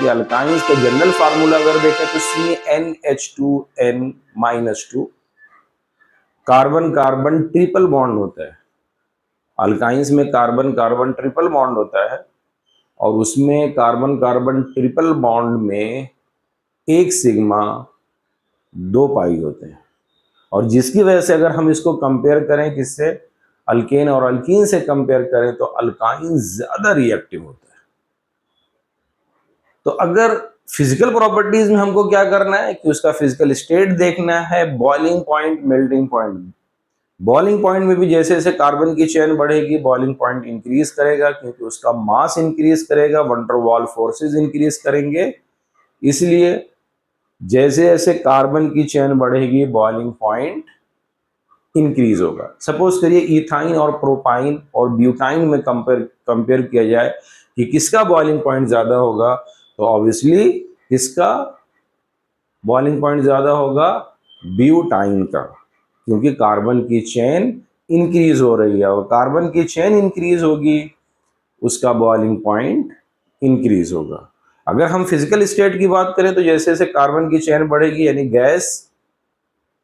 कि अल्काइंस का general formula अगर देखें तो CnH2n-2, carbon carbon triple bond होता है। अल्काइंस में कार्बन कार्बन ट्रिपल बॉन्ड होता है और उसमें कार्बन कार्बन ट्रिपल बॉन्ड में एक सिग्मा 2 पाई होते हैं, और जिसकी वजह से अगर हम इसको कंपेयर करें किससे, अल्केन और अल्कीन से कंपेयर करें तो अल्काइन ज्यादा रिएक्टिव होता है। तो अगर फिजिकल प्रॉपर्टीज में हमको क्या करना है कि उसका फिजिकल स्टेट देखना है, boiling point, melting point. Boiling point में भी जैसे जैसे कार्बन की चेन बढ़ेगी बॉइलिंग पॉइंट इंक्रीज करेगा, क्योंकि उसका मास इंक्रीज करेगा, वन डेर वाल फोर्सेस इंक्रीज करेंगे। इसलिए जैसे जैसे कार्बन की चेन बढ़ेगी बॉइलिंग पॉइंट इंक्रीज होगा। सपोज करिए इथाइन और प्रोपाइन और ब्यूटाइन में कंपेयर किया जाए कि किसका बॉइलिंग पॉइंट ज्यादा होगा, तो ऑब्वियसली किसका बॉइलिंग पॉइंट ज्यादा होगा, ब्यूटाइन का, क्योंकि कार्बन की चेन इंक्रीज हो रही है और कार्बन की चेन इंक्रीज होगी उसका बॉइलिंग पॉइंट इंक्रीज होगा। अगर हम फिजिकल स्टेट की बात करें तो जैसे जैसे कार्बन की चेन बढ़ेगी यानी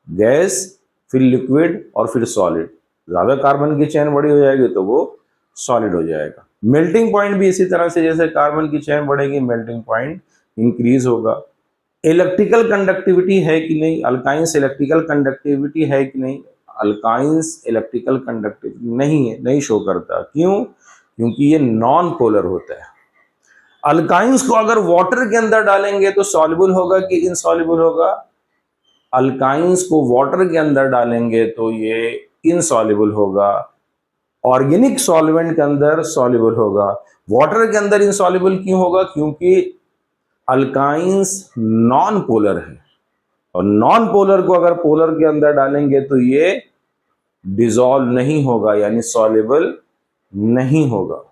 गैस, फिर लिक्विड और फिर सॉलिड, ज्यादा कार्बन की चेन बड़ी हो जाएगी तो वो सॉलिड हो जाएगा। मेल्टिंग पॉइंट भी इसी तरह से, जैसे कार्बन की चेन बढ़ेगी मेल्टिंग पॉइंट इंक्रीज होगा। इलेक्ट्रिकल कंडक्टिविटी है कि नहीं, अल्काइंस इलेक्ट्रिकल कंडक्टिविटी है कि नहीं, अल्काइंस इलेक्ट्रिकल कंडक्टिविटी नहीं है, नहीं शो करता। क्यों? क्योंकि ये नॉन पोलर होता है। अल्काइंस को अगर वाटर के अंदर डालेंगे तो सॉल्युबल होगा कि इनसॉल्युबल होगा, अल्काइंस को वाटर के अंदर डालेंगे तो ये इनसॉल्युबल होगा, ऑर्गेनिक सॉल्वेंट के अंदर सॉल्युबल होगा। वाटर के अंदर इनसॉल्युबल क्यों होगा? क्योंकि अल्काइंस नॉन पोलर है, और नॉन पोलर को अगर पोलर के अंदर डालेंगे तो ये डिसॉल्व नहीं होगा, यानी सॉल्युबल नहीं होगा।